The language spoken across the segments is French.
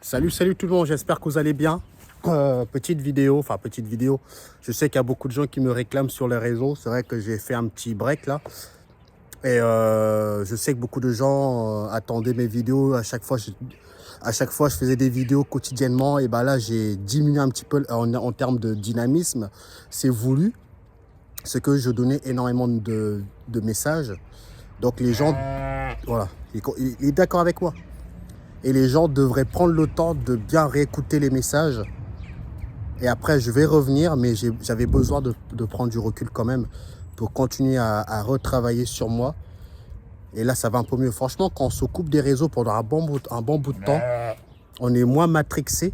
Salut tout le monde, j'espère que vous allez bien. Petite vidéo, je sais qu'il y a beaucoup de gens qui me réclament sur les réseaux. C'est vrai que j'ai fait un petit break là. Et je sais que beaucoup de gens attendaient mes vidéos. À chaque fois, je faisais des vidéos quotidiennement. Et bah là, j'ai diminué un petit peu en termes de dynamisme. C'est voulu. C'est que je donnais énormément de messages. Donc les gens, voilà, il est d'accord avec moi. Et les gens devraient prendre le temps de bien réécouter les messages. Et après, je vais revenir, mais j'avais besoin de prendre du recul quand même pour continuer à retravailler sur moi. Et là, ça va un peu mieux. Franchement, quand on se coupe des réseaux pendant un bon bout de temps, on est moins matrixé.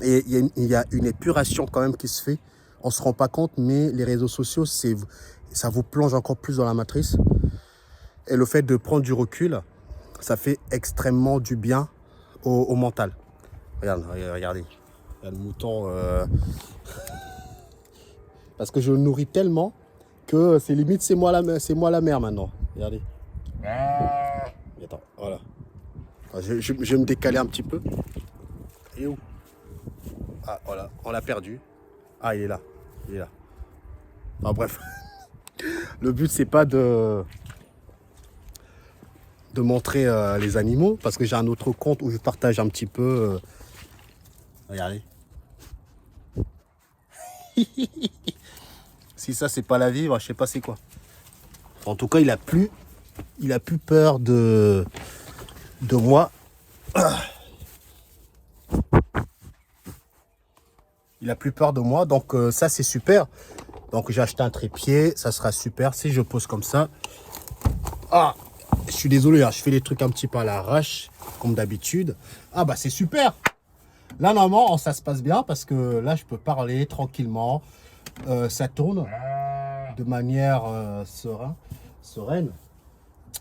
Et il y a une épuration quand même qui se fait. On ne se rend pas compte, mais les réseaux sociaux, ça vous plonge encore plus dans la matrice. Et le fait de prendre du recul, ça fait extrêmement du bien au mental. Regardez. Il y a le mouton. Parce que je le nourris tellement que c'est limite, c'est moi la mère maintenant. Regardez. Attends, voilà. Je vais me décaler un petit peu. Et où? Ah, voilà, on l'a perdu. Ah, il est là. Enfin, bref. Le but, c'est pas de montrer les animaux, parce que j'ai un autre compte où je partage un petit peu. Regardez. Si ça, c'est pas la vie, je sais pas c'est quoi. En tout cas, il a plus peur de moi. Il a plus peur de moi, donc ça, c'est super. Donc, j'ai acheté un trépied, ça sera super si je pose comme ça. Ah, je suis désolé, hein, je fais les trucs un petit peu à l'arrache, comme d'habitude. Ah, bah, c'est super. Là, normalement, ça se passe bien parce que là, je peux parler tranquillement. Ça tourne de manière sereine.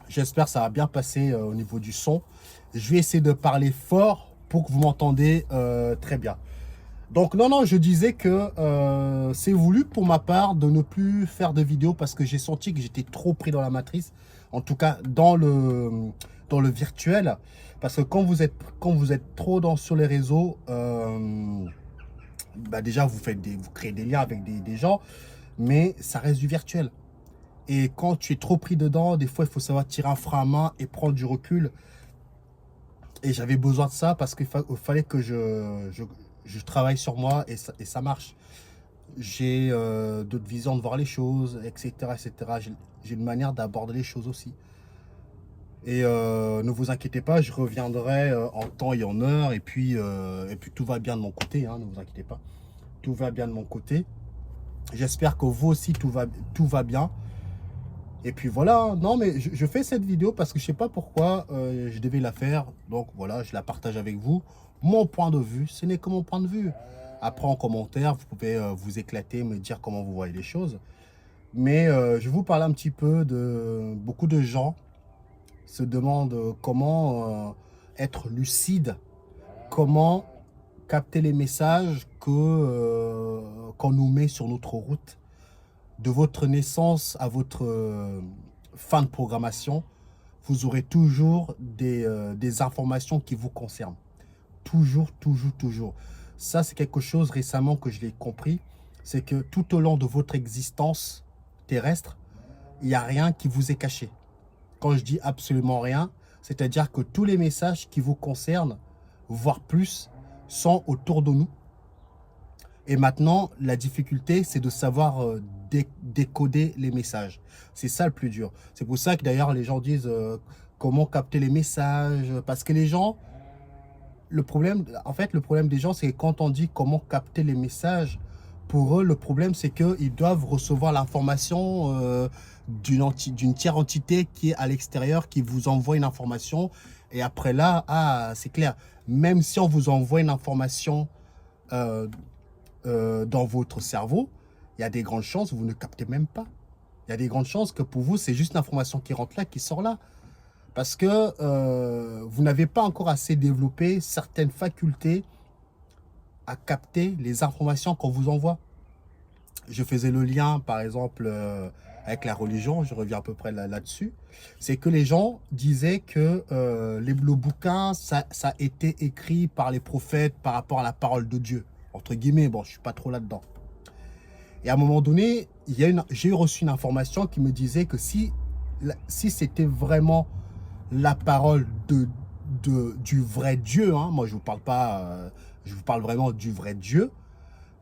J'espère que ça va bien passer au niveau du son. Je vais essayer de parler fort pour que vous m'entendez très bien. Donc non, je disais que c'est voulu pour ma part de ne plus faire de vidéos parce que j'ai senti que j'étais trop pris dans la matrice. En tout cas, dans le virtuel. Parce que quand vous êtes trop sur les réseaux, bah déjà, vous créez des liens avec des gens, mais ça reste du virtuel. Et quand tu es trop pris dedans, des fois, il faut savoir tirer un frein à main et prendre du recul. Et j'avais besoin de ça parce qu'il fallait que je travaille sur moi et ça marche. J'ai d'autres visions de voir les choses, etc. J'ai une manière d'aborder les choses aussi. Et ne vous inquiétez pas, je reviendrai en temps et en heure. Et puis tout va bien de mon côté, hein, ne vous inquiétez pas. Tout va bien de mon côté. J'espère que vous aussi, tout va bien. Et puis voilà, non mais je fais cette vidéo parce que je sais pas pourquoi je devais la faire. Donc voilà, je la partage avec vous. Mon point de vue, ce n'est que mon point de vue. Après en commentaire, vous pouvez vous éclater, me dire comment vous voyez les choses. Mais je vais vous parler un petit peu de beaucoup de gens se demandent comment être lucide, comment capter les messages qu'on nous met sur notre route. De votre naissance à votre fin de programmation, vous aurez toujours des informations qui vous concernent. Toujours. Ça, c'est quelque chose récemment que je l'ai compris. C'est que tout au long de votre existence terrestre, il n'y a rien qui vous est caché. Quand je dis absolument rien, c'est-à-dire que tous les messages qui vous concernent, voire plus, sont autour de nous. Et maintenant, la difficulté, c'est de savoir décoder les messages. C'est ça le plus dur. C'est pour ça que d'ailleurs, les gens disent comment capter les messages. Parce que les gens, le problème des gens, c'est que quand on dit comment capter les messages, pour eux, le problème, c'est qu'ils doivent recevoir l'information d'une tiers entité qui est à l'extérieur, qui vous envoie une information. Et après là, c'est clair. Même si on vous envoie une information dans votre cerveau, il y a des grandes chances que vous ne captez même pas. Il y a des grandes chances que pour vous, c'est juste l'information qui rentre là, qui sort là. Parce que vous n'avez pas encore assez développé certaines facultés à capter les informations qu'on vous envoie. Je faisais le lien, par exemple, avec la religion, je reviens à peu près là-dessus, c'est que les gens disaient que le bouquin, ça a été écrit par les prophètes par rapport à la parole de Dieu, entre guillemets. Bon, je suis pas trop là-dedans. Et à un moment donné, j'ai reçu une information qui me disait que si c'était vraiment la parole du vrai Dieu, hein, moi je vous parle pas, je vous parle vraiment du vrai Dieu,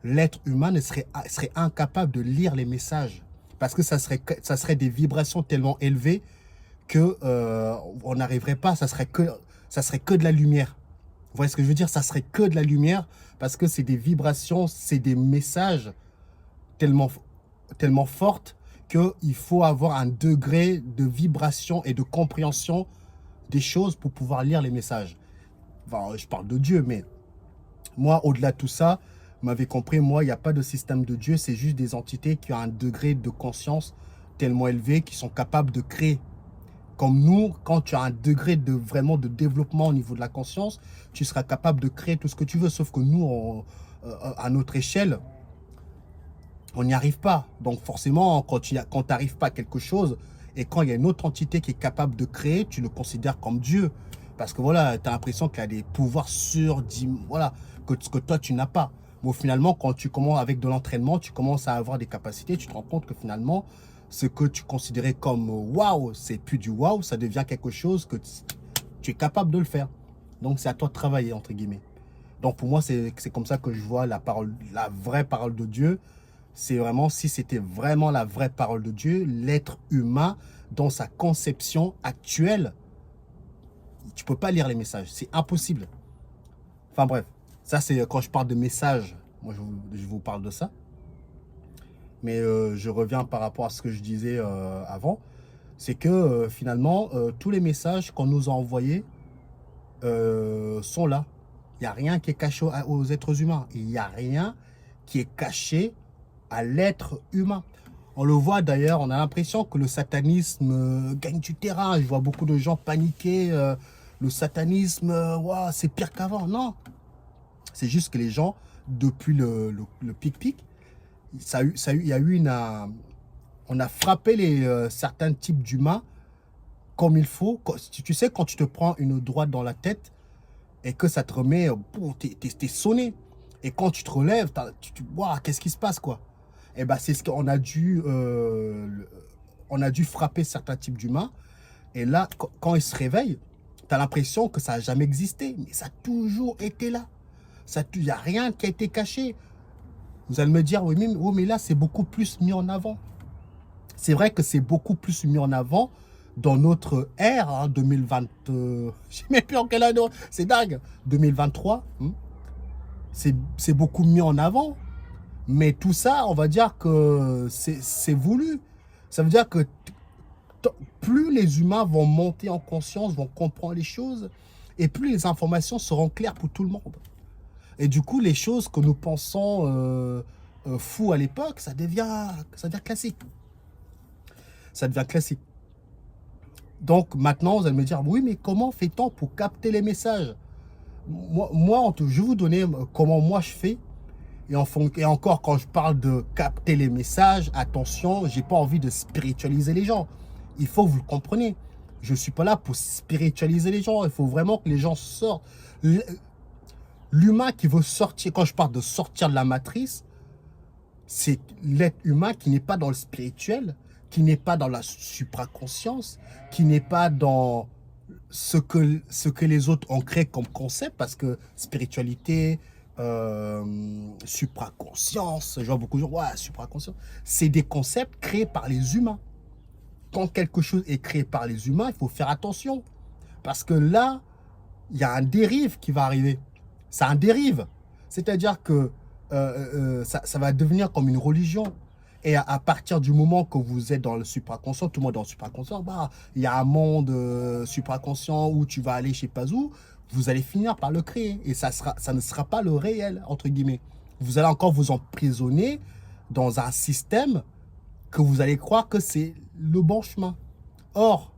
l'être humain serait incapable de lire les messages parce que ça serait des vibrations tellement élevées que on n'arriverait pas, ça serait que de la lumière. Vous voyez ce que je veux dire? Ça serait que de la lumière parce que c'est des vibrations, c'est des messages tellement fortes qu'il faut avoir un degré de vibration et de compréhension des choses pour pouvoir lire les messages. Enfin, je parle de Dieu, mais moi, au-delà de tout ça, vous m'avez compris, moi, il n'y a pas de système de Dieu, c'est juste des entités qui ont un degré de conscience tellement élevé qu'ils sont capables de créer. Comme nous, quand tu as un degré vraiment de développement au niveau de la conscience, tu seras capable de créer tout ce que tu veux. Sauf que nous, à notre échelle, on n'y arrive pas. Donc forcément, quand tu n'arrives pas à quelque chose, et quand il y a une autre entité qui est capable de créer, tu le considères comme Dieu. Parce que voilà, tu as l'impression qu'il y a des pouvoirs voilà, que toi, tu n'as pas. Mais finalement, quand tu commences avec de l'entraînement, tu commences à avoir des capacités, tu te rends compte que finalement, ce que tu considérais comme waouh, c'est plus du waouh, ça devient quelque chose que tu es capable de le faire. Donc c'est à toi de travailler, entre guillemets. Donc pour moi, c'est comme ça que je vois la vraie parole de Dieu. C'est vraiment, si c'était vraiment la vraie parole de Dieu, l'être humain, dans sa conception actuelle, tu ne peux pas lire les messages. C'est impossible. Enfin bref, ça c'est quand je parle de messages, moi je vous parle de ça. Mais je reviens par rapport à ce que je disais avant. C'est que finalement, tous les messages qu'on nous a envoyés sont là. Il n'y a rien qui est caché aux êtres humains. Il n'y a rien qui est caché à l'être humain. On le voit d'ailleurs, on a l'impression que le satanisme gagne du terrain. Je vois beaucoup de gens paniquer. Le satanisme, wow, c'est pire qu'avant. Non, c'est juste que les gens, depuis le pic-pic, il y a eu on a frappé certains types d'humains comme il faut. Tu sais, quand tu te prends une droite dans la tête et que ça te remet, t'es sonné. Et quand tu te relèves, wow, qu'est-ce qui se passe, quoi? Et ben, c'est ce qu'on a dû, on a dû frapper certains types d'humains. Et là, quand ils se réveillent, tu as l'impression que ça n'a jamais existé. Mais ça a toujours été là. Il n'y a rien qui a été caché. Vous allez me dire, oui, mais là, c'est beaucoup plus mis en avant. C'est vrai que c'est beaucoup plus mis en avant dans notre ère, hein, 2020. Je ne sais même plus en quelle année, c'est dingue. 2023, c'est beaucoup mis en avant. Mais tout ça, on va dire que c'est voulu. Ça veut dire que plus les humains vont monter en conscience, vont comprendre les choses, et plus les informations seront claires pour tout le monde. Et du coup, les choses que nous pensons fous à l'époque, ça devient classique. Ça devient classique. Donc maintenant, vous allez me dire, oui, mais comment fait-on pour capter les messages? Moi, je vais vous donner comment moi je fais. Et encore, quand je parle de capter les messages, attention, j'ai pas envie de spiritualiser les gens. Il faut que vous le compreniez. Je ne suis pas là pour spiritualiser les gens. Il faut vraiment que les gens sortent. L'humain qui veut sortir, quand je parle de sortir de la matrice, c'est l'être humain qui n'est pas dans le spirituel, qui n'est pas dans la supraconscience, qui n'est pas dans ce que les autres ont créé comme concept, parce que spiritualité, supraconscience, je vois beaucoup de gens, ouais, supraconscience, c'est des concepts créés par les humains. Quand quelque chose est créé par les humains, il faut faire attention, parce que là, il y a un dérive qui va arriver. C'est un dérive, c'est-à-dire que ça va devenir comme une religion. Et à partir du moment que vous êtes dans le supraconscient, tout le monde est dans le supraconscient, bah, il y a un monde supraconscient où tu vas aller je sais pas où, vous allez finir par le créer. Et ça ne sera pas le réel, entre guillemets. Vous allez encore vous emprisonner dans un système que vous allez croire que c'est le bon chemin. Or,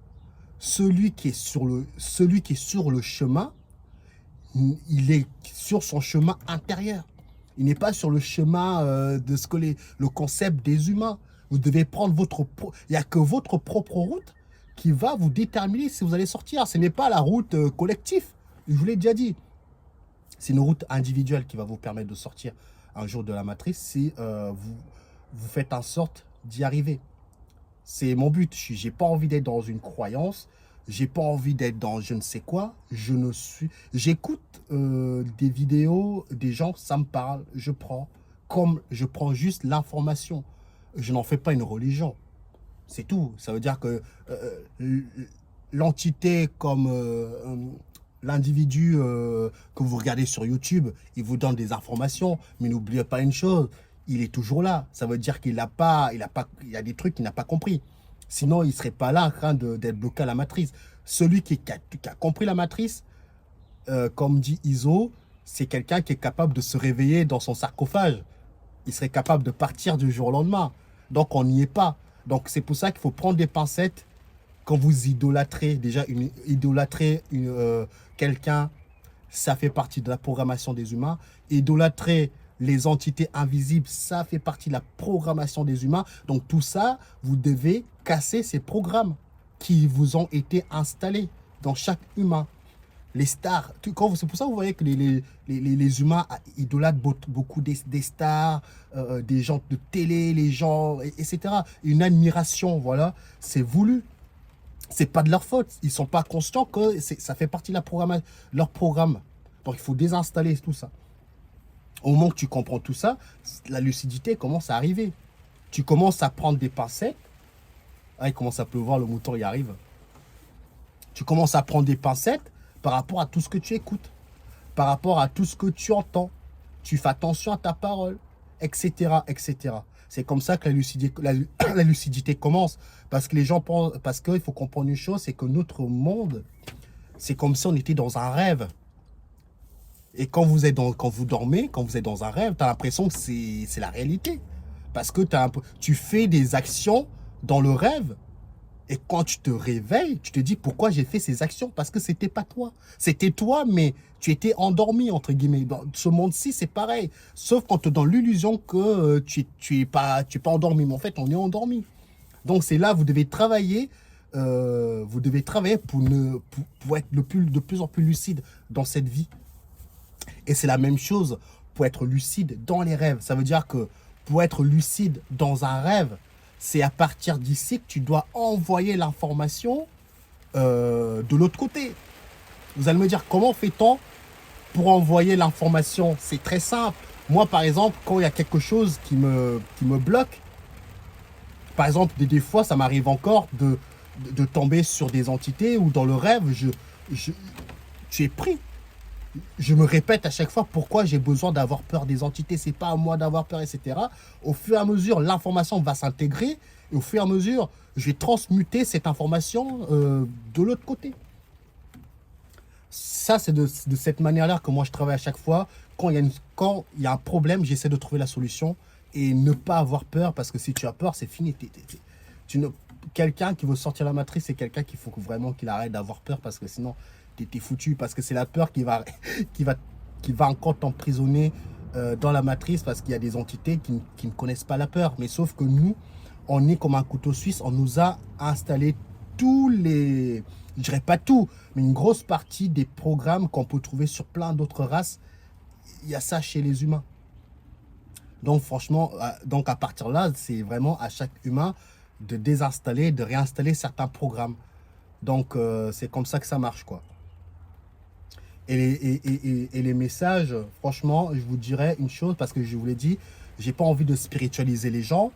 celui qui est sur le chemin, il est sur son chemin intérieur. Il n'est pas sur le chemin de le concept des humains. Vous devez prendre votre... Il n'y a que votre propre route qui va vous déterminer si vous allez sortir. Ce n'est pas la route collective. Je vous l'ai déjà dit. C'est une route individuelle qui va vous permettre de sortir un jour de la matrice si vous faites en sorte d'y arriver. C'est mon but. Je n'ai pas envie d'être dans une croyance. J'ai pas envie d'être dans je ne sais quoi. J'écoute des vidéos, des gens, ça me parle. Je prends juste l'information. Je n'en fais pas une religion. C'est tout. Ça veut dire que l'entité comme l'individu que vous regardez sur YouTube, il vous donne des informations. Mais n'oubliez pas une chose, il est toujours là. Ça veut dire qu'il il y a des trucs qu'il n'a pas compris. Sinon, il ne serait pas là en train d'être bloqué à la matrice. Celui qui a compris la matrice, comme dit Iso, c'est quelqu'un qui est capable de se réveiller dans son sarcophage. Il serait capable de partir du jour au lendemain. Donc, on n'y est pas. Donc, c'est pour ça qu'il faut prendre des pincettes quand vous idolâtrez. Déjà, idolâtrer quelqu'un, ça fait partie de la programmation des humains. Idolâtrer les entités invisibles, ça fait partie de la programmation des humains. Donc tout ça, vous devez casser ces programmes qui vous ont été installés dans chaque humain. Les stars, c'est pour ça que vous voyez que les humains idolâtrent beaucoup des stars, des gens de télé, les gens, etc. Une admiration, voilà, c'est voulu. C'est pas de leur faute. Ils sont pas conscients que ça fait partie de leur programme. Donc il faut désinstaller tout ça. Au moment que tu comprends tout ça, la lucidité commence à arriver. Tu commences à prendre des pincettes. Ah, il commence à pleuvoir, le mouton y arrive. Tu commences à prendre des pincettes par rapport à tout ce que tu écoutes, par rapport à tout ce que tu entends. Tu fais attention à ta parole, etc., etc. C'est comme ça que la lucidité commence. Parce que les gens pensent, parce qu'il faut comprendre une chose, c'est que notre monde, c'est comme si on était dans un rêve. Et quand vous dormez, quand vous êtes dans un rêve, tu as l'impression que c'est la réalité. Parce que tu fais des actions dans le rêve. Et quand tu te réveilles, tu te dis pourquoi j'ai fait ces actions? Parce que c'était pas toi. C'était toi, mais tu étais endormi, entre guillemets. Dans ce monde-ci, c'est pareil. Sauf quand tu es dans l'illusion que tu es pas endormi. Mais en fait, on est endormi. Donc c'est là, vous devez travailler. Pour être de plus en plus lucide dans cette vie. Et c'est la même chose pour être lucide dans les rêves. Ça veut dire que pour être lucide dans un rêve, c'est à partir d'ici que tu dois envoyer l'information de l'autre côté. Vous allez me dire, comment fait-on pour envoyer l'information? C'est très simple. Moi, par exemple, quand il y a quelque chose qui me bloque, par exemple, des fois, ça m'arrive encore de tomber sur des entités où dans le rêve, tu es pris. Je me répète à chaque fois pourquoi j'ai besoin d'avoir peur des entités. C'est pas à moi d'avoir peur, etc. Au fur et à mesure, l'information va s'intégrer. Et au fur et à mesure, je vais transmuter cette information de l'autre côté. Ça, c'est de cette manière-là que moi, je travaille à chaque fois. Quand il y a un problème, j'essaie de trouver la solution et ne pas avoir peur. Parce que si tu as peur, c'est fini. Quelqu'un qui veut sortir la matrice, c'est quelqu'un qu'il faut vraiment qu'il arrête d'avoir peur. Parce que sinon, t'es foutu. Parce que c'est la peur qui va encore t'emprisonner dans la matrice. Parce qu'il y a des entités qui ne connaissent pas la peur. Mais sauf que nous, on est comme un couteau suisse. On nous a installé tous les... Je dirais pas tout, mais une grosse partie des programmes qu'on peut trouver sur plein d'autres races. Il y a ça chez les humains. Donc franchement, donc à partir de là, c'est vraiment à chaque humain de désinstaller, de réinstaller certains programmes. Donc c'est comme ça que ça marche, quoi. Et les messages, franchement, je vous dirais une chose, parce que je vous l'ai dit, j'ai pas envie de spiritualiser les gens.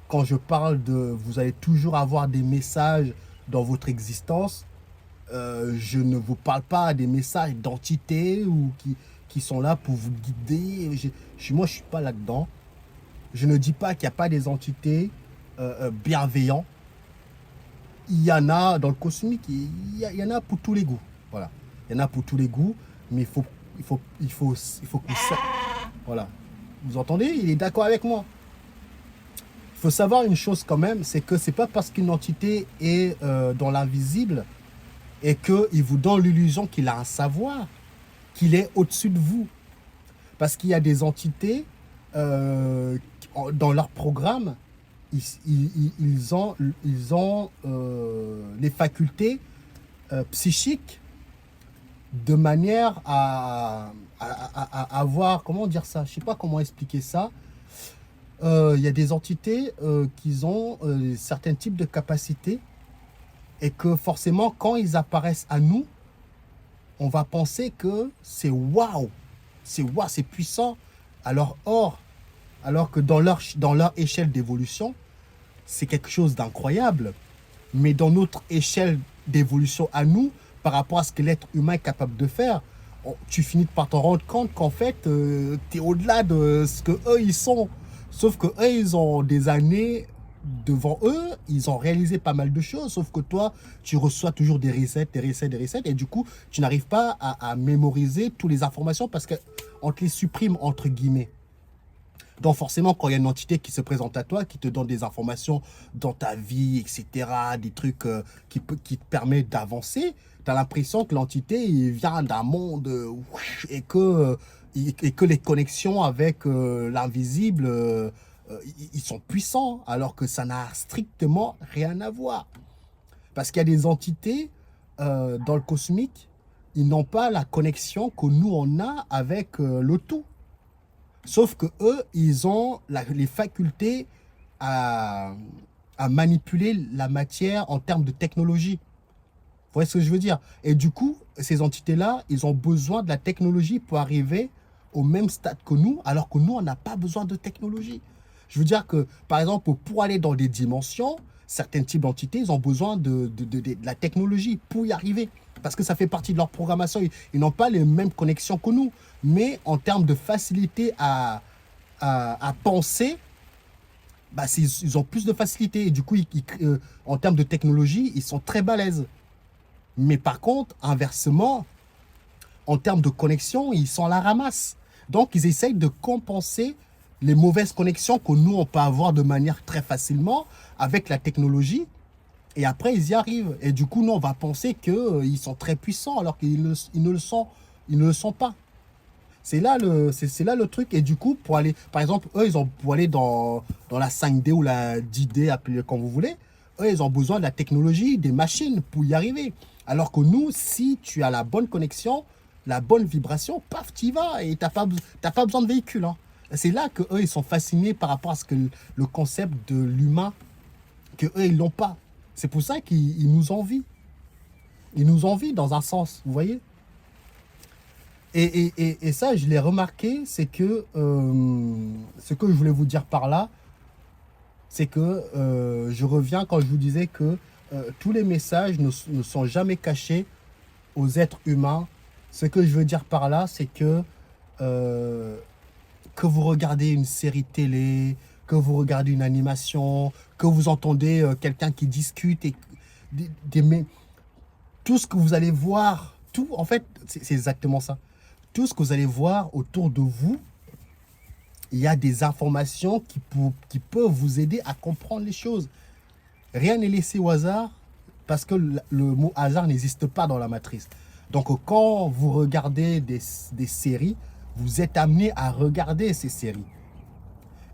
Quand je parle de... Vous allez toujours avoir des messages dans votre existence. Je ne vous parle pas des messages d'entités ou qui sont là pour vous guider. Moi, je ne suis pas là-dedans. Je ne dis pas qu'il n'y a pas des entités bienveillantes. Il y en a dans le cosmique, il y en a pour tous les goûts. Voilà. Il y en a pour tous les goûts, mais il faut que ça... Voilà. Vous entendez? Il est d'accord avec moi. Il faut savoir une chose quand même, c'est que c'est pas parce qu'une entité est dans l'invisible et qu'il vous donne l'illusion qu'il a un savoir, qu'il est au-dessus de vous. Parce qu'il y a des entités dans leur programme ils ont les facultés psychiques de manière à avoir, comment dire ça? Je sais pas comment expliquer ça. Il y a des entités qui ont certains types de capacités et que forcément, quand ils apparaissent à nous, on va penser que c'est waouh, c'est puissant. Alors que dans leur échelle d'évolution, c'est quelque chose d'incroyable. Mais dans notre échelle d'évolution à nous, par rapport à ce que l'être humain est capable de faire, tu finis par t'en rendre compte qu'en fait, tu es au-delà de ce que eux ils sont. Sauf que eux, ils ont des années devant eux, ils ont réalisé pas mal de choses, sauf que toi, tu reçois toujours des resets, et du coup, tu n'arrives pas à mémoriser toutes les informations parce qu'on te les supprime, entre guillemets. Donc forcément, quand il y a une entité qui se présente à toi, qui te donne des informations dans ta vie, etc., des trucs qui te permettent d'avancer, tu as l'impression que l'entité vient d'un monde et que les connexions avec l'invisible, ils sont puissants, alors que ça n'a strictement rien à voir. Parce qu'il y a des entités dans le cosmique, ils n'ont pas la connexion que nous, on a avec le tout. Sauf que eux, ils ont les facultés à, à manipuler la matière en termes de technologie. Vous voyez ce que je veux dire? Et du coup, ces entités-là, ils ont besoin de la technologie pour arriver au même stade que nous, alors que nous, on n'a pas besoin de technologie. Je veux dire que, par exemple, pour aller dans des dimensions, certains types d'entités, ils ont besoin de la technologie pour y arriver. Parce que ça fait partie de leur programmation. Ils n'ont pas les mêmes connexions que nous. Mais en termes de facilité à penser, bah, ils ont plus de facilité. Et du coup, en termes de technologie, ils sont très balèzes. Mais par contre, inversement, en termes de connexion, ils sont à la ramasse. Donc, ils essayent de compenser les mauvaises connexions que nous, on peut avoir de manière très facilement avec la technologie. Et après, ils y arrivent. Et du coup, nous, on va penser qu'ils sont très puissants alors qu'ils ne le sont pas. C'est là le truc. Et du coup, pour aller, par exemple, eux, pour aller dans la 5D ou la 10D, appelez-le comme vous voulez, eux, ils ont besoin de la technologie, des machines pour y arriver. Alors que nous, si tu as la bonne connexion, la bonne vibration, paf, tu y vas et t'as pas besoin de véhicule. Hein. C'est là que eux, ils sont fascinés par rapport à ce que le concept de l'humain, que eux, ils l'ont pas. C'est pour ça qu'ils nous envient. Ils nous envient dans un sens, vous voyez? Et ça, je l'ai remarqué, c'est que ce que je voulais vous dire par là, c'est que je reviens quand je vous disais que tous les messages ne sont jamais cachés aux êtres humains. Ce que je veux dire par là, c'est euh, que vous regardez une série télé, que vous regardez une animation, que vous entendez quelqu'un qui discute, et tout ce que vous allez voir, tout, en fait, c'est exactement ça. Tout ce que vous allez voir autour de vous, il y a des informations qui peuvent vous aider à comprendre les choses. Rien n'est laissé au hasard parce que le mot hasard n'existe pas dans la matrice. Donc, quand vous regardez des séries, vous êtes amené à regarder ces séries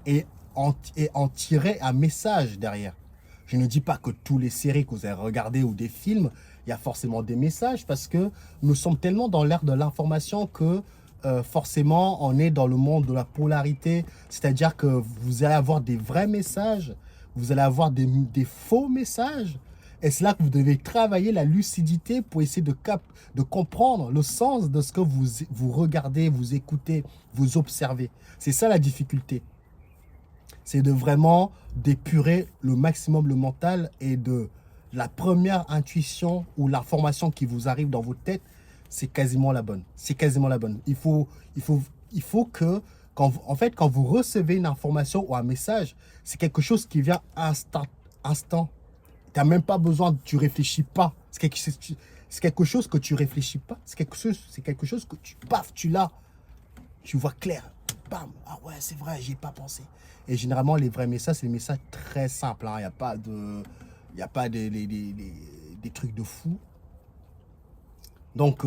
et en tirer un message derrière. Je ne dis pas que toutes les séries que vous avez regardées ou des films, il y a forcément des messages parce que nous sommes tellement dans l'ère de l'information que forcément on est dans le monde de la polarité. C'est-à-dire que vous allez avoir des vrais messages, vous allez avoir des faux messages. Et c'est là que vous devez travailler la lucidité pour essayer de comprendre le sens de ce que vous regardez, vous écoutez, vous observez. C'est ça la difficulté. C'est de vraiment d'épurer le maximum le mental et de la première intuition ou l'information qui vous arrive dans votre tête, c'est quasiment la bonne. C'est quasiment la bonne. Il faut que, en fait, quand vous recevez une information ou un message, c'est quelque chose qui vient instant. Tu n'as même pas besoin, tu réfléchis pas. C'est quelque chose que tu réfléchis pas. C'est quelque chose que paf, tu l'as. Tu vois clair. Bam. Ah ouais, c'est vrai, j'y ai pas pensé. Et généralement, les vrais messages, c'est des messages très simples. Hein. Il n'y a pas des trucs de fou. Donc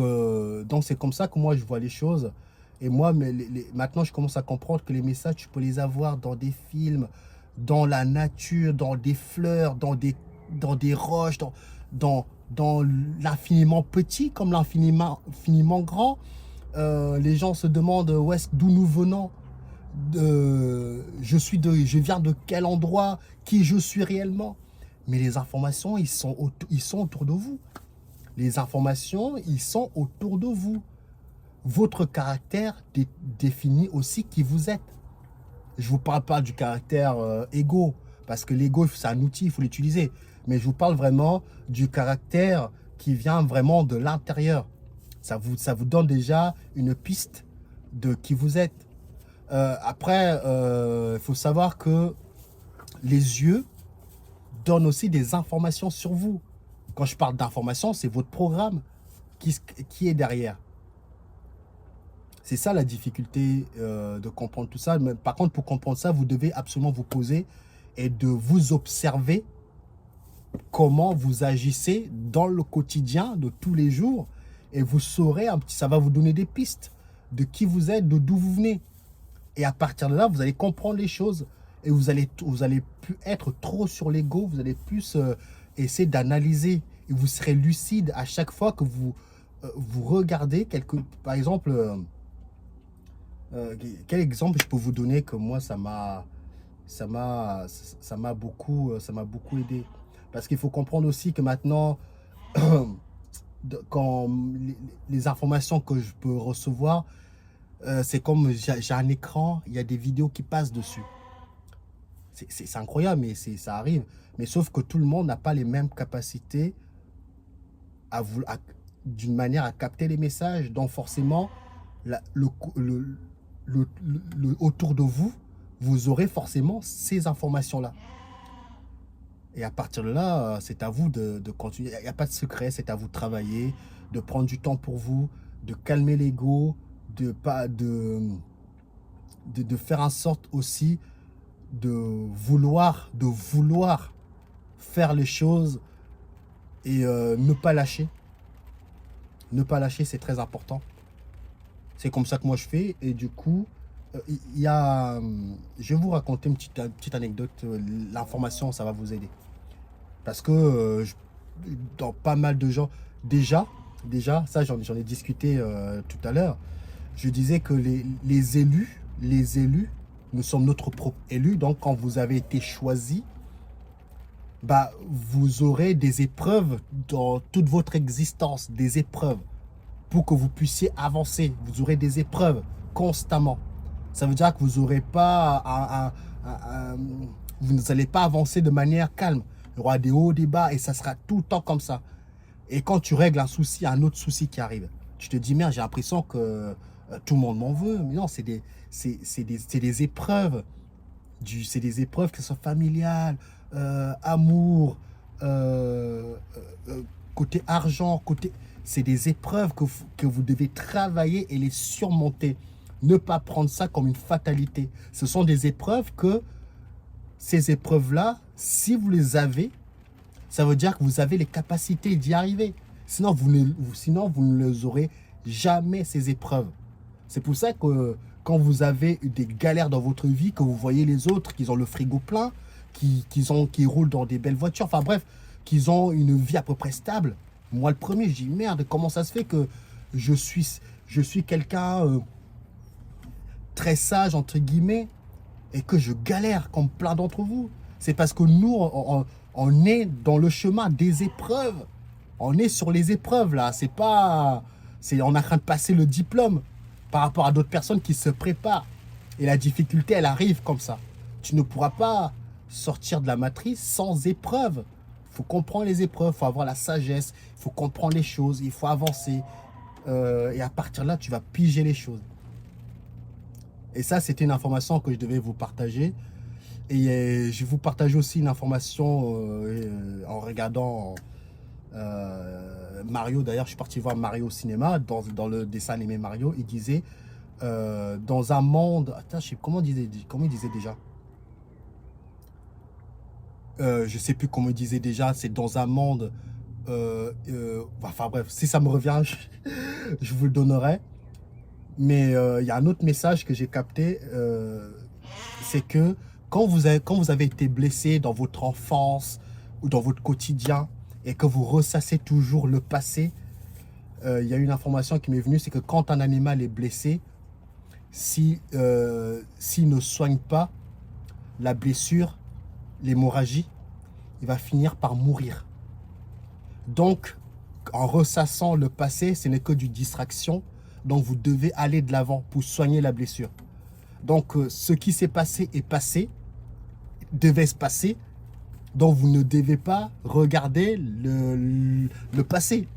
c'est comme ça que moi, je vois les choses. Et moi, maintenant, je commence à comprendre que les messages, tu peux les avoir dans des films, dans la nature, dans des fleurs, dans des roches, dans l'infiniment petit comme l'infiniment infiniment grand. Les gens se demandent d'où nous venons, je viens de quel endroit, qui je suis réellement. Mais les informations, ils sont autour de vous. Les informations, ils sont autour de vous. Votre caractère définit aussi qui vous êtes. Je ne vous parle pas du caractère égo, parce que l'ego, c'est un outil, il faut l'utiliser. Mais je vous parle vraiment du caractère qui vient vraiment de l'intérieur. Ça vous donne déjà une piste de qui vous êtes. Après, il faut savoir que les yeux donnent aussi des informations sur vous. Quand je parle d'informations, c'est votre programme qui est derrière. C'est ça la difficulté de comprendre tout ça. Mais par contre, pour comprendre ça, vous devez absolument vous poser et de vous observer comment vous agissez dans le quotidien de tous les jours. Et vous saurez, ça va vous donner des pistes de qui vous êtes, d'où vous venez. Et à partir de là, vous allez comprendre les choses. Et vous allez plus être trop sur l'ego. Vous allez plus essayer d'analyser. Et vous serez lucide à chaque fois que vous regardez par exemple, quel exemple je peux vous donner que moi, ça m'a beaucoup aidé. Parce qu'il faut comprendre aussi que maintenant, quand les informations que je peux recevoir, c'est comme j'ai un écran, il y a des vidéos qui passent dessus. C'est incroyable, mais ça arrive. Mais sauf que tout le monde n'a pas les mêmes capacités d'une manière à capter les messages. Donc forcément, autour de vous, vous aurez forcément ces informations-là. Et à partir de là, c'est à vous de continuer. Il n'y a pas de secret, c'est à vous de travailler, de prendre du temps pour vous, de calmer l'ego, de faire en sorte aussi de vouloir faire les choses et ne pas lâcher. Ne pas lâcher, c'est très important. C'est comme ça que moi je fais. Et du coup, je vais vous raconter une petite anecdote. L'information, ça va vous aider. Parce que dans pas mal de gens, déjà ça j'en ai discuté tout à l'heure. Je disais que les élus, nous sommes notre propre élu. Donc quand vous avez été choisi, bah, vous aurez des épreuves dans toute votre existence, des épreuves pour que vous puissiez avancer. Vous aurez des épreuves constamment. Ça veut dire que vous n'aurez pas vous n'allez pas avancer de manière calme. Il y aura des hauts, des bas et ça sera tout le temps comme ça. Et quand tu règles un souci, un autre souci qui arrive, tu te dis, merde, j'ai l'impression que tout le monde m'en veut. Mais non, c'est des épreuves. C'est des épreuves qui sont familiales, amour, côté argent, c'est des épreuves que vous devez travailler et les surmonter. Ne pas prendre ça comme une fatalité. Ce sont des épreuves ces épreuves-là, si vous les avez, ça veut dire que vous avez les capacités d'y arriver. Sinon, vous ne les aurez jamais, ces épreuves. C'est pour ça que quand vous avez eu des galères dans votre vie, que vous voyez les autres qui ont le frigo plein, qui roulent dans des belles voitures, enfin bref, qu'ils ont une vie à peu près stable. Moi, le premier, je dis, merde, comment ça se fait que je suis quelqu'un très sage, entre guillemets, et que je galère comme plein d'entre vous. C'est parce que nous, on est dans le chemin des épreuves. On est sur les épreuves, là. On est en train de passer le diplôme par rapport à d'autres personnes qui se préparent. Et la difficulté, elle arrive comme ça. Tu ne pourras pas sortir de la matrice sans épreuve. Il faut comprendre les épreuves, il faut avoir la sagesse, il faut comprendre les choses, il faut avancer. Et à partir de là, tu vas piger les choses. Et ça, c'était une information que je devais vous partager. Et je vais vous partager aussi une information en regardant Mario. D'ailleurs, je suis parti voir Mario au cinéma, dans le dessin animé Mario. Il disait, dans un monde... Attends, je sais comment il disait déjà. Je sais plus comment il disait déjà. C'est dans un monde... enfin bref, si ça me revient, je vous le donnerai. Mais il y a un autre message que j'ai capté, c'est que quand vous avez été blessé dans votre enfance ou dans votre quotidien et que vous ressassez toujours le passé, il y a une information qui m'est venue, c'est que quand un animal est blessé, s'il ne soigne pas la blessure, l'hémorragie, il va finir par mourir. Donc, en ressassant le passé, ce n'est que du distraction. Donc, vous devez aller de l'avant pour soigner la blessure. Donc, ce qui s'est passé est passé, devait se passer. Donc, vous ne devez pas regarder le passé.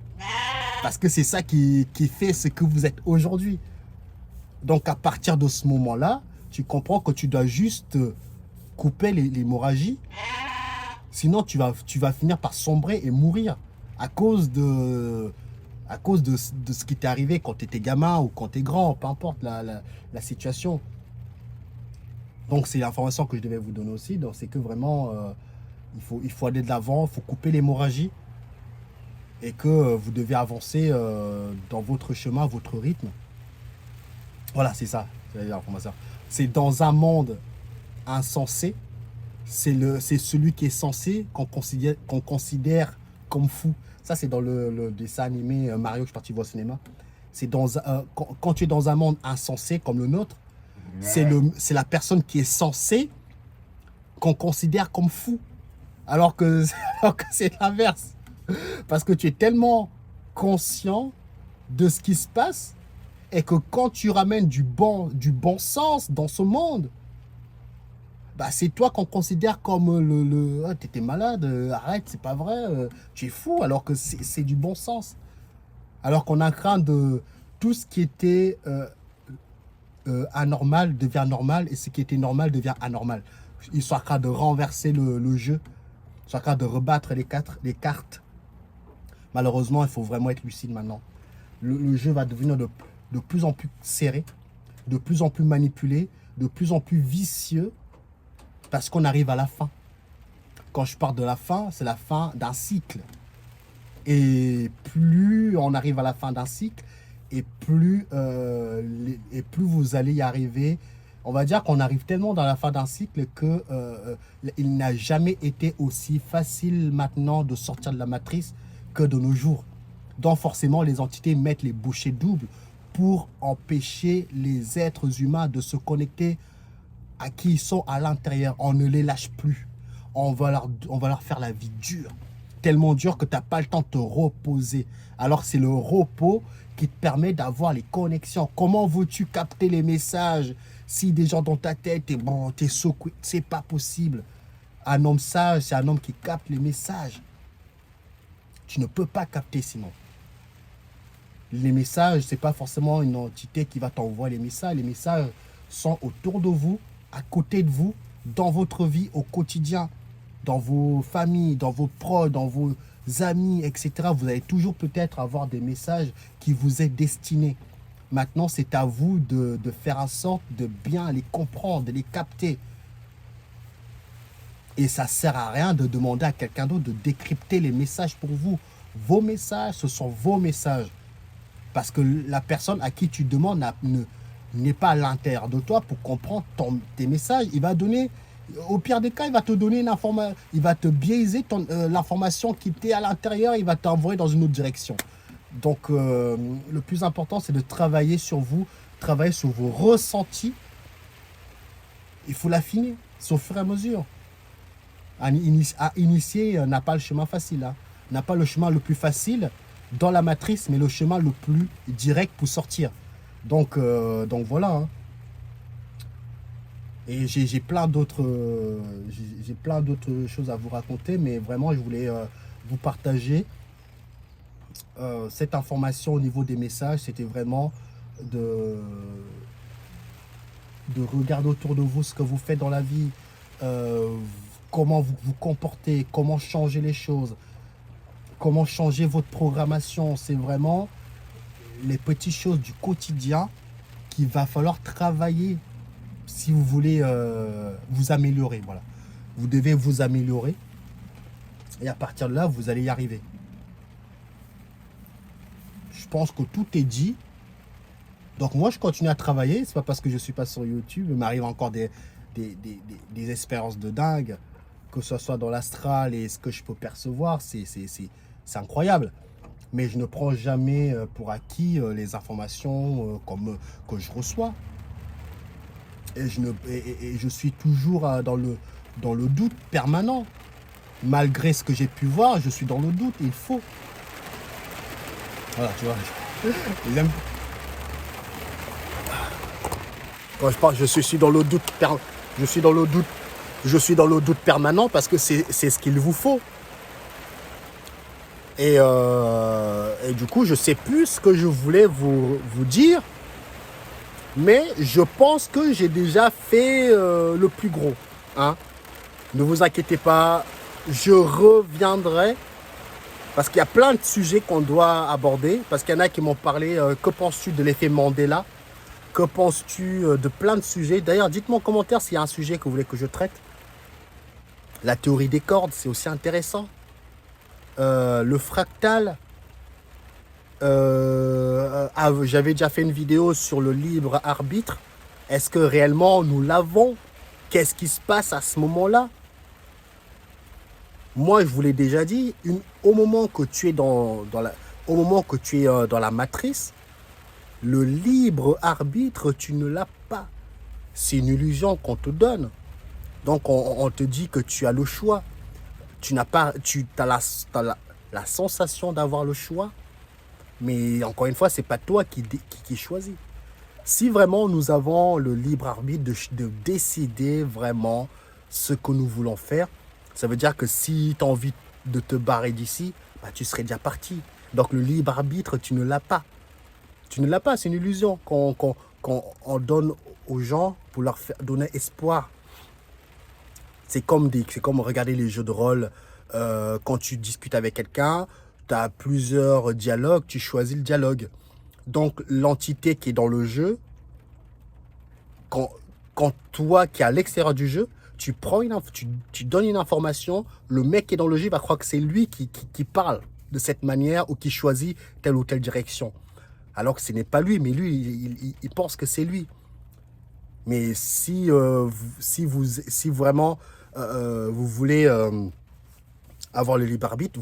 Parce que c'est ça qui fait ce que vous êtes aujourd'hui. Donc, à partir de ce moment-là, tu comprends que tu dois juste couper l'hémorragie. Sinon, tu vas finir par sombrer et mourir à cause de ce qui t'est arrivé quand tu étais gamin ou quand tu es grand, peu importe la situation. Donc, c'est l'information que je devais vous donner aussi. Donc, c'est que vraiment, il faut aller de l'avant, il faut couper l'hémorragie et que vous devez avancer dans votre chemin, votre rythme. Voilà, c'est ça, c'est l'information. C'est dans un monde insensé, c'est celui qui est censé qu'on considère comme fou. Ça, c'est dans le dessin animé Mario que je suis parti voir au cinéma. C'est quand tu es dans un monde insensé comme le nôtre, c'est la personne qui est censée qu'on considère comme fou. Alors que c'est l'inverse. Parce que tu es tellement conscient de ce qui se passe et que quand tu ramènes du bon sens dans ce monde, bah c'est toi qu'on considère comme ah, t'étais malade, arrête, c'est pas vrai, tu es fou, alors que c'est du bon sens. Alors qu'on a craint de tout ce qui était anormal devient normal et ce qui était normal devient anormal. Ils sont en train de renverser le jeu, ils sont en train de rebattre les cartes. Malheureusement, il faut vraiment être lucide maintenant. Le jeu va devenir de plus en plus serré, de plus en plus manipulé, de plus en plus vicieux, parce qu'on arrive à la fin. Quand je parle de la fin, c'est la fin d'un cycle. Et plus on arrive à la fin d'un cycle, et plus vous allez y arriver. On va dire qu'on arrive tellement dans la fin d'un cycle que il n'a jamais été aussi facile maintenant de sortir de la matrice que de nos jours. Donc forcément, les entités mettent les bouchées doubles pour empêcher les êtres humains de se connecter à qui ils sont à l'intérieur. On ne les lâche plus. On va leur faire la vie dure. Tellement dure que tu n'as pas le temps de te reposer. Alors c'est le repos qui te permet d'avoir les connexions. Comment veux-tu capter les messages si déjà dans ta tête, t'es secoué? C'est pas possible. Un homme sage, c'est un homme qui capte les messages. Tu ne peux pas capter sinon. Les messages, ce n'est pas forcément une entité qui va t'envoyer les messages. Les messages sont autour de vous, à côté de vous, dans votre vie au quotidien, dans vos familles, dans vos proches, dans vos amis, etc. Vous allez toujours peut-être avoir des messages qui vous est destinés. Maintenant, c'est à vous de faire en sorte de bien les comprendre, de les capter. Et ça ne sert à rien de demander à quelqu'un d'autre de décrypter les messages pour vous. Vos messages, ce sont vos messages. Parce que la personne à qui tu demandes n'est pas à l'intérieur de toi pour comprendre tes messages. Il va donner, au pire des cas, il va te donner une information, il va te biaiser l'information qui était à l'intérieur, il va t'envoyer dans une autre direction. Donc, le plus important, c'est de travailler sur vous, travailler sur vos ressentis. Il faut l'affiner, c'est au fur et à mesure. À initier n'a pas le chemin facile, hein. N'a pas le chemin le plus facile dans la matrice, mais le chemin le plus direct pour sortir. Donc voilà. Hein. Et j'ai plein d'autres choses à vous raconter, mais vraiment, je voulais vous partager cette information au niveau des messages. C'était vraiment de regarder autour de vous ce que vous faites dans la vie, comment vous vous comportez, comment changer les choses, comment changer votre programmation. C'est vraiment les petites choses du quotidien qu'il va falloir travailler si vous voulez vous améliorer. Voilà. Vous devez vous améliorer et à partir de là, vous allez y arriver. Je pense que tout est dit. Donc moi, je continue à travailler. C'est pas parce que je suis pas sur YouTube. Il m'arrive encore des des expériences de dingue, que ce soit dans l'astral et ce que je peux percevoir, c'est incroyable. Mais je ne prends jamais pour acquis les informations que je reçois. Et je suis toujours dans le doute permanent. Malgré ce que j'ai pu voir, je suis dans le doute, il faut. Voilà, tu vois. Quand je parle, je suis dans le doute, je suis dans le doute permanent parce que c'est ce qu'il vous faut. Et du coup, je sais plus ce que je voulais vous dire, mais je pense que j'ai déjà fait le plus gros. Hein. Ne vous inquiétez pas, je reviendrai parce qu'il y a plein de sujets qu'on doit aborder. Parce qu'il y en a qui m'ont parlé, que penses-tu de l'effet Mandela? Que penses-tu de plein de sujets? D'ailleurs, dites-moi en commentaire s'il y a un sujet que vous voulez que je traite. La théorie des cordes, c'est aussi intéressant. Le fractal. J'avais déjà fait une vidéo sur le libre arbitre. Est-ce que réellement nous l'avons? Qu'est-ce qui se passe à ce moment-là? Moi, je vous l'ai déjà dit, au moment que tu es dans la matrice, le libre arbitre, tu ne l'as pas. C'est une illusion qu'on te donne. Donc, on te dit que tu as le choix. Tu n'as pas, tu as la sensation d'avoir le choix. Mais encore une fois, ce n'est pas toi qui choisis. Si vraiment nous avons le libre arbitre de décider vraiment ce que nous voulons faire, ça veut dire que si tu as envie de te barrer d'ici, bah, tu serais déjà parti. Donc le libre arbitre, tu ne l'as pas. Tu ne l'as pas, c'est une illusion qu'on donne aux gens pour leur donner espoir. C'est comme regarder les jeux de rôle. Quand tu discutes avec quelqu'un, tu as plusieurs dialogues, tu choisis le dialogue. Donc l'entité qui est dans le jeu, quand toi qui es à l'extérieur du jeu, tu donnes une information, le mec qui est dans le jeu va croire que c'est lui qui parle de cette manière ou qui choisit telle ou telle direction. Alors que ce n'est pas lui, mais lui, il pense que c'est lui. Mais si vraiment vous voulez avoir le libre arbitre,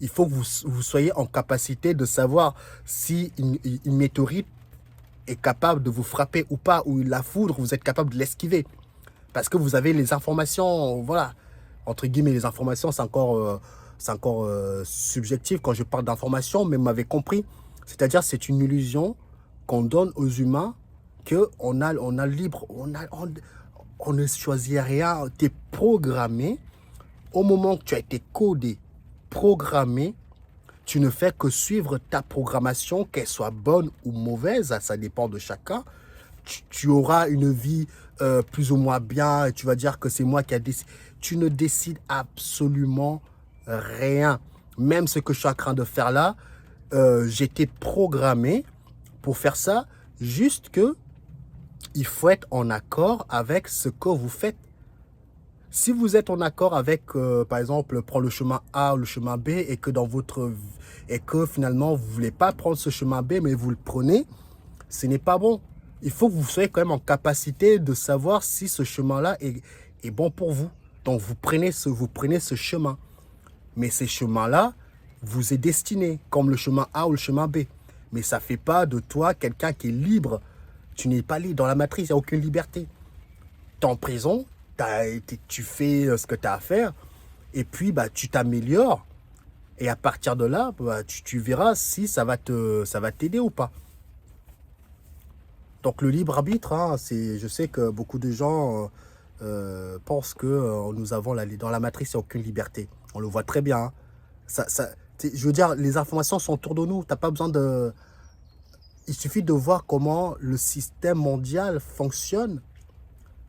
il faut que vous soyez en capacité de savoir si une météorite est capable de vous frapper ou pas, ou la foudre, vous êtes capable de l'esquiver. Parce que vous avez les informations, voilà, entre guillemets, les informations, c'est encore subjectif quand je parle d'informations, mais vous m'avez compris. C'est-à-dire, c'est une illusion qu'on donne aux humains qu'on a le libre, on ne choisit rien, tu es programmé. Au moment que tu as été codé, programmé, tu ne fais que suivre ta programmation, qu'elle soit bonne ou mauvaise, ça dépend de chacun. Tu auras une vie plus ou moins bien et tu vas dire que c'est moi qui ai décidé. Tu ne décides absolument rien. Même ce que je suis en train de faire là, j'étais programmé pour faire ça, juste que il faut être en accord avec ce que vous faites. Si vous êtes en accord avec, par exemple, prendre le chemin A ou le chemin B et que finalement vous ne voulez pas prendre ce chemin B mais vous le prenez, ce n'est pas bon. Il faut que vous soyez quand même en capacité de savoir si ce chemin-là est bon pour vous. Donc vous prenez ce chemin. Mais ce chemin-là vous est destiné, comme le chemin A ou le chemin B. Mais ça ne fait pas de toi quelqu'un qui est libre. Tu n'es pas libre. Dans la matrice, il n'y a aucune liberté. Tu es en prison. Tu fais ce que tu as à faire et puis bah, tu t'améliores et à partir de là bah, tu verras si ça va t'aider ou pas. Donc le libre arbitre, hein, je sais que beaucoup de gens pensent que nous avons dans la matrice il n'y a aucune liberté. On le voit très bien. Hein. Je veux dire, les informations sont autour de nous. T'as pas besoin de... Il suffit de voir comment le système mondial fonctionne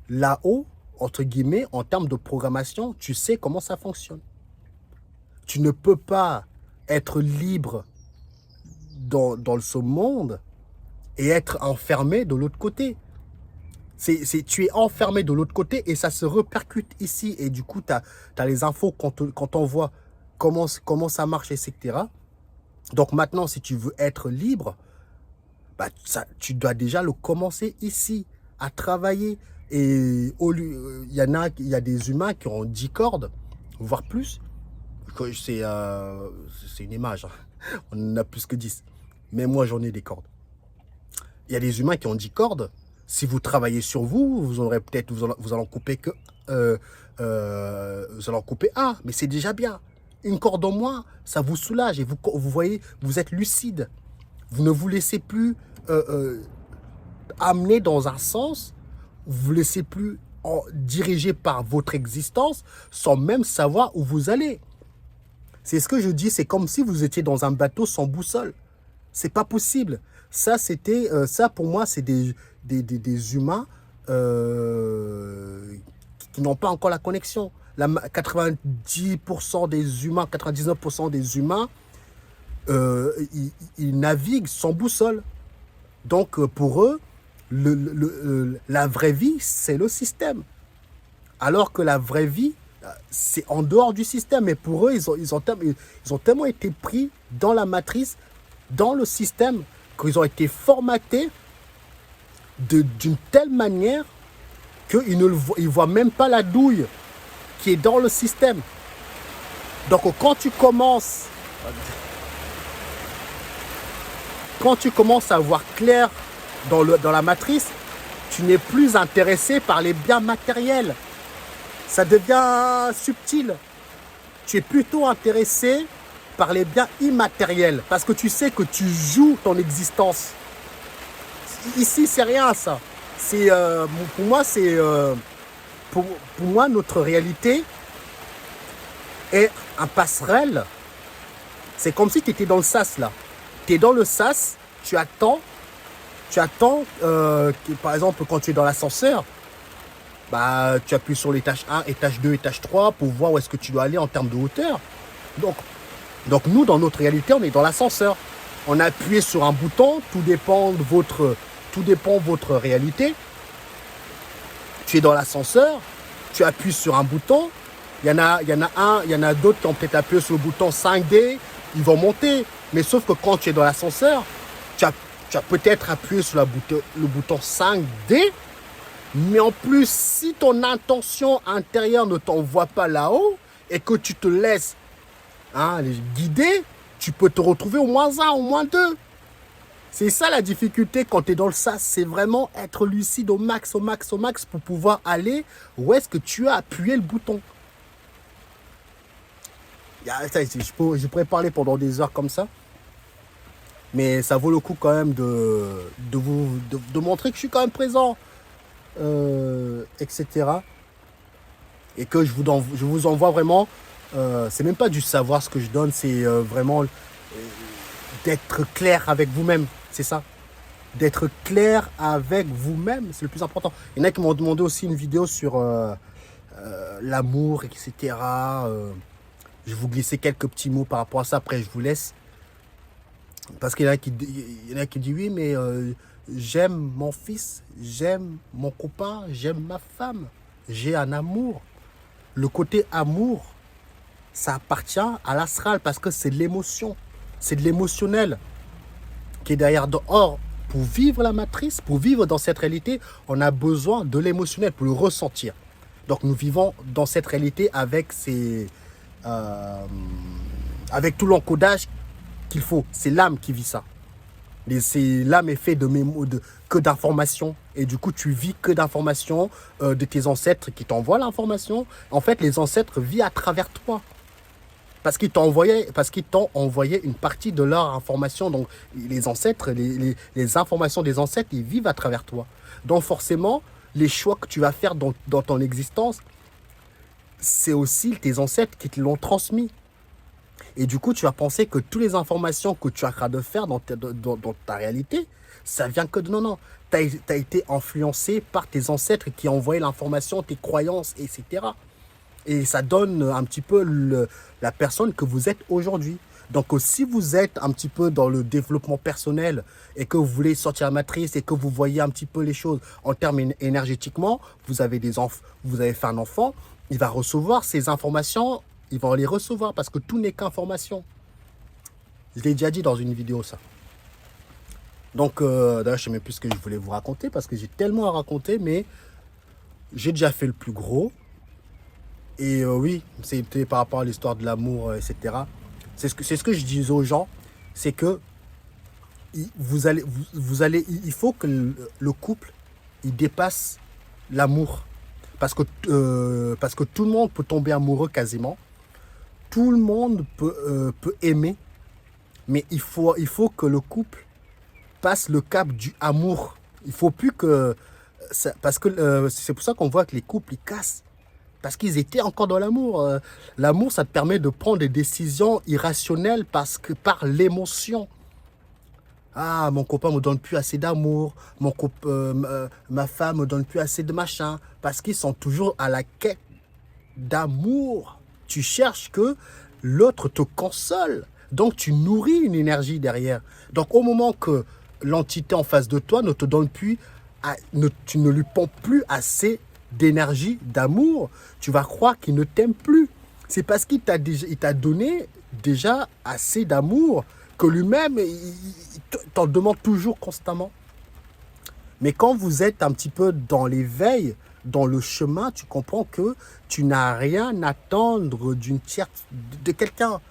là-haut. Entre guillemets, en termes de programmation, tu sais comment ça fonctionne. Tu ne peux pas être libre dans ce monde et être enfermé de l'autre côté. Tu es enfermé de l'autre côté et ça se répercute ici. Et du coup, tu as les infos quand on voit comment ça marche, etc. Donc maintenant, si tu veux être libre, bah, tu dois déjà le commencer ici, à travailler. Et il y a des humains qui ont 10 cordes, voire plus. C'est une image, hein. On en a plus que 10. Mais moi, j'en ai des cordes. Il y a des humains qui ont 10 cordes. Si vous travaillez sur vous, vous aurez peut-être, vous allez en couper que, vous allez en couper un, mais c'est déjà bien. Une corde en moins, ça vous soulage et vous voyez, vous êtes lucide. Vous ne vous laissez plus amener dans un sens, vous ne vous laissez plus diriger par votre existence sans même savoir où vous allez. C'est ce que je dis, c'est comme si vous étiez dans un bateau sans boussole. C'est pas possible. Ça, ça pour moi, c'est des humains qui n'ont pas encore la connexion. 90% des humains, 99% des humains, ils naviguent sans boussole. Donc, pour eux, la vraie vie, c'est le système. Alors que la vraie vie, c'est en dehors du système. Et pour eux, ils ont tellement été pris dans la matrice, dans le système, qu'ils ont été formatés d'une telle manière qu'ils ne voient même pas la douille qui est dans le système. Donc quand tu commences à voir clair dans la matrice, tu n'es plus intéressé par les biens matériels. Ça devient subtil. Tu es plutôt intéressé par les biens immatériels parce que tu sais que tu joues ton existence. Ici, c'est rien ça. Pour moi, notre réalité est un passerelle. C'est comme si tu étais dans le sas là. Tu es dans le sas, tu attends, par exemple, quand tu es dans l'ascenseur, bah, tu appuies sur l'étage 1, étage 2, étage 3 pour voir où est-ce que tu dois aller en termes de hauteur. Donc nous, dans notre réalité, on est dans l'ascenseur. On a appuyé sur un bouton, tout dépend de votre réalité. Tu es dans l'ascenseur, tu appuies sur un bouton. Il y en a d'autres qui ont peut-être appuyé sur le bouton 5D, ils vont monter. Mais sauf que quand tu es dans l'ascenseur, tu as peut-être appuyé sur le bouton 5D, mais en plus, si ton intention intérieure ne t'envoie pas là-haut et que tu te laisses guider, tu peux te retrouver au moins 1, au moins 2. C'est ça la difficulté quand tu es dans le sas, c'est vraiment être lucide au max pour pouvoir aller où est-ce que tu as appuyé le bouton. Je pourrais parler pendant des heures comme ça, mais ça vaut le coup quand même de montrer que je suis quand même présent, etc. Et que je vous envoie vraiment, c'est même pas du savoir ce que je donne, c'est vraiment d'être clair avec vous-même, c'est ça. D'être clair avec vous-même, c'est le plus important. Il y en a qui m'ont demandé aussi une vidéo sur l'amour, etc. Je vais vous glisser quelques petits mots par rapport à ça, après je vous laisse. Parce qu'il y en a qui disent oui, mais j'aime mon fils, j'aime mon copain, j'aime ma femme, j'ai un amour. Le côté amour, ça appartient à l'astral parce que c'est de l'émotion, c'est de l'émotionnel qui est derrière. Or, pour vivre la matrice, pour vivre dans cette réalité, on a besoin de l'émotionnel pour le ressentir. Donc nous vivons dans cette réalité avec avec tout l'encodage qu'il faut. C'est l'âme qui vit ça. L'âme est faite que d'informations. Et du coup, tu vis que d'informations de tes ancêtres qui t'envoient l'information. En fait, les ancêtres vivent à travers toi. Parce qu'ils t'ont envoyé une partie de leur information. Donc, les ancêtres, les informations des ancêtres, ils vivent à travers toi. Donc, forcément, les choix que tu vas faire dans ton existence, c'est aussi tes ancêtres qui te l'ont transmis. Et du coup, tu vas penser que toutes les informations que tu as train de faire dans ta réalité, ça vient que de... Non. Tu as été influencé par tes ancêtres qui ont envoyé l'information, tes croyances, etc. Et ça donne un petit peu la personne que vous êtes aujourd'hui. Donc, si vous êtes un petit peu dans le développement personnel et que vous voulez sortir la matrice et que vous voyez un petit peu les choses en termes énergétiquement, vous avez fait un enfant, il va recevoir ces informations, il va les recevoir parce que tout n'est qu'information. Je l'ai déjà dit dans une vidéo, ça. Donc, d'ailleurs, je ne sais même plus ce que je voulais vous raconter parce que j'ai tellement à raconter, mais j'ai déjà fait le plus gros. Et oui, c'était par rapport à l'histoire de l'amour, etc. C'est ce que je disais aux gens, c'est que il faut que le couple, il dépasse l'amour. Parce que tout le monde peut tomber amoureux quasiment. Tout le monde peut aimer. Mais il faut que le couple passe le cap du amour. Il faut plus que... parce que c'est pour ça qu'on voit que les couples, ils cassent. Parce qu'ils étaient encore dans l'amour. L'amour, ça te permet de prendre des décisions irrationnelles par l'émotion. Ah, mon copain me donne plus assez d'amour. Ma femme me donne plus assez de machin. Parce qu'ils sont toujours à la quête d'amour. Tu cherches que l'autre te console. Donc, tu nourris une énergie derrière. Donc, au moment que l'entité en face de toi ne te donne plus, tu ne lui pompes plus assez d'énergie, d'amour, tu vas croire qu'il ne t'aime plus. C'est parce qu'il t'a donné déjà assez d'amour que lui-même, il t'en demande toujours constamment. Mais quand vous êtes un petit peu dans l'éveil, dans le chemin, tu comprends que tu n'as rien à attendre d'une tierce, de quelqu'un.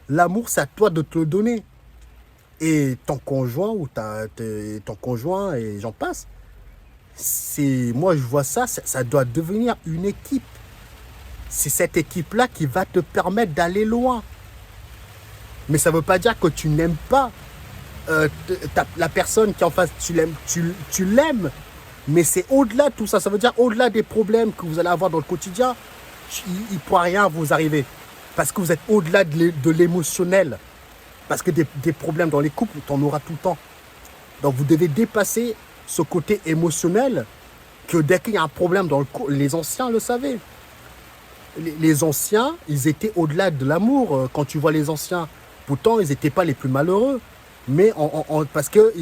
L'amour, c'est à toi de te le donner. Et ton conjoint ou ton conjoint, et j'en passe, moi je vois ça, ça doit devenir une équipe. C'est cette équipe-là qui va te permettre d'aller loin. Mais ça ne veut pas dire que tu n'aimes pas la personne qui est en face, tu l'aimes. Mais c'est au-delà de tout ça. Ça veut dire au-delà des problèmes que vous allez avoir dans le quotidien, il ne pourra rien vous arriver. Parce que vous êtes au-delà de l'émotionnel. Parce que des problèmes dans les couples, tu en auras tout le temps. Donc vous devez dépasser ce côté émotionnel que dès qu'il y a un problème dans le couple, les anciens le savaient. Les anciens, ils étaient au-delà de l'amour. Quand tu vois les anciens, pourtant, ils n'étaient pas les plus malheureux. Mais parce que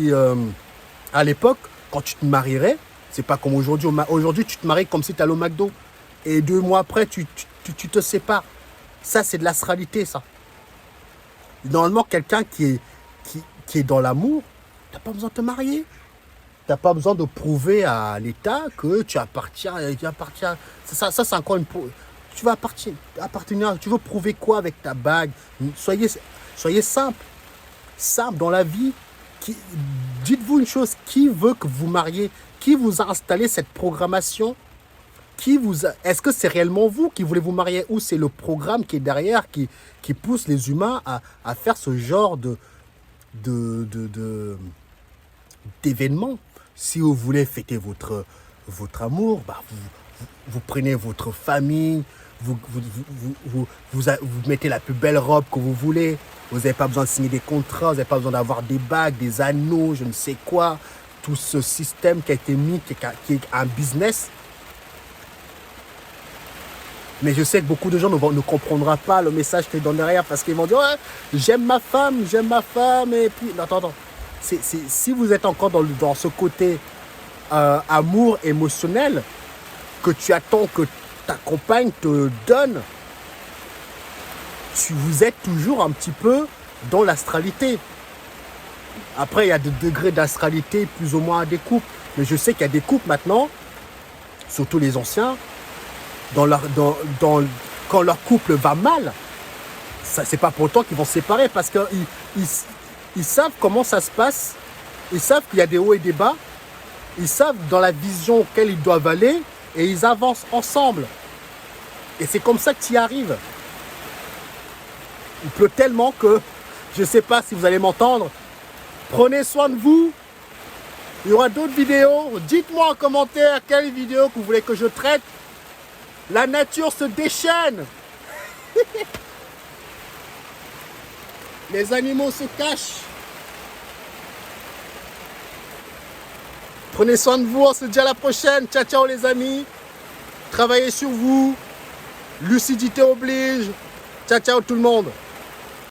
à l'époque, quand tu te marierais, c'est pas comme aujourd'hui. Aujourd'hui, tu te maries comme si tu allais au McDo. Et 2 mois après, tu te sépares. Ça, c'est de l'astralité, ça. Normalement, quelqu'un qui est dans l'amour, tu n'as pas besoin de te marier. Tu n'as pas besoin de prouver à l'État que tu appartiens. Ça c'est encore une... Tu vas appartenir. Tu veux prouver quoi avec ta bague? Soyez simple. Simple dans la vie. Dites-vous une chose. Qui veut que vous mariez? Qui vous a installé cette programmation? Est-ce que c'est réellement vous qui voulez vous marier ou c'est le programme qui est derrière qui pousse les humains à faire ce genre d'événements? Si vous voulez fêter votre amour, bah vous prenez votre famille, vous mettez la plus belle robe que vous voulez. Vous n'avez pas besoin de signer des contrats, vous n'avez pas besoin d'avoir des bagues, des anneaux, je ne sais quoi. Tout ce système qui a été mis, qui est un business. Mais je sais que beaucoup de gens ne comprendront pas le message que je donne derrière parce qu'ils vont dire ouais, j'aime ma femme, et puis... Attends. Si vous êtes encore dans ce côté amour émotionnel que tu attends que ta compagne te donne, vous êtes toujours un petit peu dans l'astralité. Après, il y a des degrés d'astralité plus ou moins à des couples. Mais je sais qu'il y a des couples maintenant, surtout les anciens, quand leur couple va mal, c'est pas pour autant qu'ils vont se séparer parce qu'ils savent comment ça se passe, ils savent qu'il y a des hauts et des bas, ils savent dans la vision auquel ils doivent aller et ils avancent ensemble. Et c'est comme ça que tu y arrives. Il pleut tellement que je ne sais pas si vous allez m'entendre. Prenez soin de vous. Il y aura d'autres vidéos. Dites-moi en commentaire quelle vidéo que vous voulez que je traite. La nature se déchaîne. Les animaux se cachent. Prenez soin de vous, on se dit à la prochaine. Ciao, ciao les amis. Travaillez sur vous. Lucidité oblige. Ciao, ciao tout le monde.